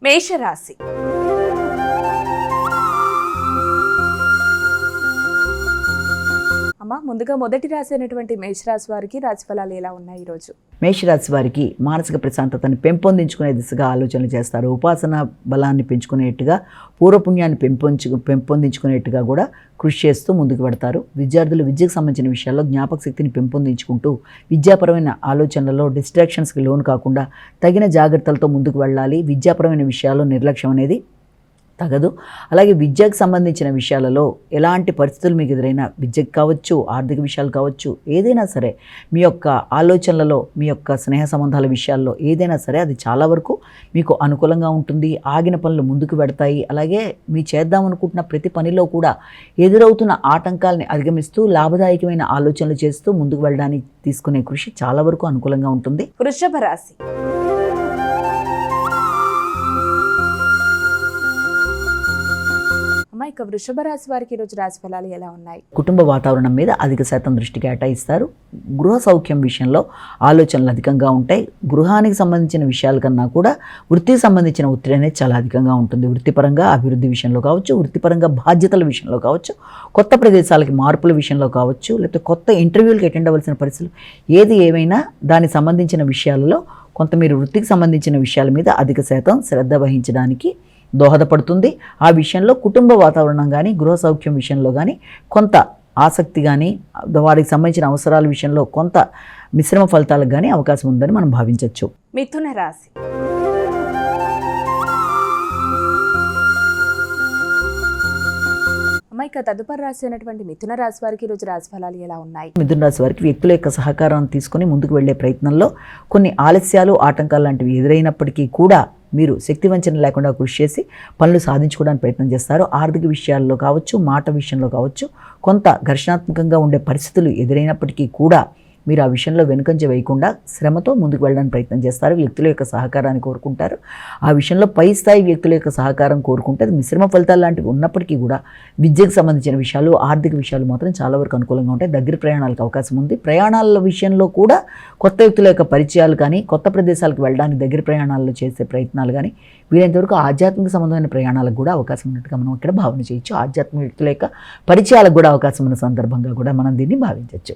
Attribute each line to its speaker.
Speaker 1: మేషరాశి. అమ్మా, ముందుగా మొదటి రాశి అయినటువంటి మేషరాశి వారికి రాశిఫలాలు ఎలా ఉన్నాయి ఈరోజు?
Speaker 2: మేషరాశి వారికి మానసిక ప్రశాంతతని పెంపొందించుకునే దిశగా ఆలోచనలు చేస్తారు. ఉపాసన బలాన్ని పెంచుకునేట్టుగా, పూర్వపుణ్యాన్ని పెంపొందించుకునేట్టుగా కూడా కృషి చేస్తూ ముందుకు పెడతారు. విద్యార్థులు విద్యకు సంబంధించిన విషయాల్లో జ్ఞాపక శక్తిని పెంపొందించుకుంటూ విద్యాపరమైన ఆలోచనలలో డిస్ట్రాక్షన్స్కి లోను కాకుండా తగిన జాగ్రత్తలతో ముందుకు వెళ్ళాలి. విద్యాపరమైన విషయాల్లో నిర్లక్ష్యం అనేది తగదు. అలాగే విద్యకు సంబంధించిన విషయాలలో ఎలాంటి పరిస్థితులు మీకు ఎదురైనా, విద్యకు కావచ్చు, ఆర్థిక విషయాలు కావచ్చు, ఏదైనా సరే మీ యొక్క ఆలోచనలలో, మీ యొక్క స్నేహ సంబంధాల విషయాల్లో ఏదైనా సరే అది చాలా వరకు మీకు అనుకూలంగా ఉంటుంది. ఆగిన పనులు ముందుకు పెడతాయి. అలాగే మీ చేద్దామనుకుంటున్న ప్రతి పనిలో కూడా ఎదురవుతున్న ఆటంకాలని అధిగమిస్తూ లాభదాయకమైన ఆలోచనలు చేస్తూ ముందుకు వెళ్ళడానికి తీసుకునే కృషి చాలా వరకు అనుకూలంగా ఉంటుంది.
Speaker 1: వృషభ రాశి. ఇక వృషభ రాశి వారికి ఈరోజు రాశి ఫలాలు ఎలా ఉన్నాయి?
Speaker 2: కుటుంబ వాతావరణం మీద అధిక శాతం దృష్టి కేటాయిస్తారు. గృహ సౌఖ్యం విషయంలో ఆలోచనలు అధికంగా ఉంటాయి. గృహానికి సంబంధించిన విషయాల కన్నా కూడా వృత్తికి సంబంధించిన ఒత్తిడి అనేది చాలా అధికంగా ఉంటుంది. వృత్తిపరంగా అభివృద్ధి విషయంలో కావచ్చు, వృత్తిపరంగా బాధ్యతల విషయంలో కావచ్చు, కొత్త ప్రదేశాలకి మార్పుల విషయంలో కావచ్చు, లేకపోతే కొత్త ఇంటర్వ్యూలకు అటెండ్ అవ్వాల్సిన పరిస్థితులు ఏది ఏమైనా దానికి సంబంధించిన విషయాలలో కొంత మీరు వృత్తికి సంబంధించిన విషయాల మీద అధిక శాతం శ్రద్ధ వహించడానికి దోహదపడుతుంది. ఆ విషయంలో కుటుంబ వాతావరణం కానీ, గృహ సౌఖ్యం విషయంలో కానీ కొంత ఆసక్తి కానీ, వారికి సంబంధించిన అవసరాల విషయంలో కొంత మిశ్రమ ఫలితాలకు కానీ అవకాశం ఉందని మనం భావించవచ్చు.
Speaker 1: మిథున రాశి. ఇక తదుపరి రాశి అయినటువంటి మిథున రాశి వారికి ఈరోజు రాశి ఫలాలు ఎలా ఉన్నాయి?
Speaker 2: మిథున రాశి వారికి వ్యక్తుల యొక్క సహకారాన్ని తీసుకుని ముందుకు వెళ్లే ప్రయత్నంలో కొన్ని ఆలస్యాలు, ఆటంకాలు లాంటివి ఎదురైనప్పటికీ కూడా మీరు శక్తివంచన లేకుండా కృషి చేసి పనులు సాధించుకోవడానికి ప్రయత్నం చేస్తారు. ఆర్థిక విషయాల్లో కావచ్చు, మాట విషయంలో కావచ్చు, కొంత ఘర్షణాత్మకంగా ఉండే పరిస్థితులు ఎదురైనప్పటికీ కూడా మీరు ఆ విషయంలో వెనుకంజ వేయకుండా శ్రమతో ముందుకు వెళ్ళడానికి ప్రయత్నం చేస్తారు. వ్యక్తుల యొక్క సహకారాన్ని కోరుకుంటారు. ఆ విషయంలో పై స్థాయి వ్యక్తుల యొక్క సహకారం కోరుకుంటే అది మిశ్రమ ఫలితాలు లాంటివి ఉన్నప్పటికీ కూడా విద్యకు సంబంధించిన విషయాలు, ఆర్థిక విషయాలు మాత్రం చాలా వరకు అనుకూలంగా ఉంటాయి. దగ్గర ప్రయాణాలకు అవకాశం ఉంది. ప్రయాణాల విషయంలో కూడా కొత్త వ్యక్తుల యొక్క పరిచయాలు కానీ, కొత్త ప్రదేశాలకు వెళ్ళడానికి దగ్గర ప్రయాణాల్లో చేసే ప్రయత్నాలు కానీ, వీలైనంతవరకు ఆధ్యాత్మిక సంబంధమైన ప్రయాణాలకు కూడా అవకాశం ఉన్నట్టుగా మనం ఇక్కడ భావన చేయొచ్చు. ఆధ్యాత్మిక వ్యక్తుల యొక్క పరిచయాలకు కూడా అవకాశం ఉన్న సందర్భంగా కూడా మనం దీన్ని భావించవచ్చు.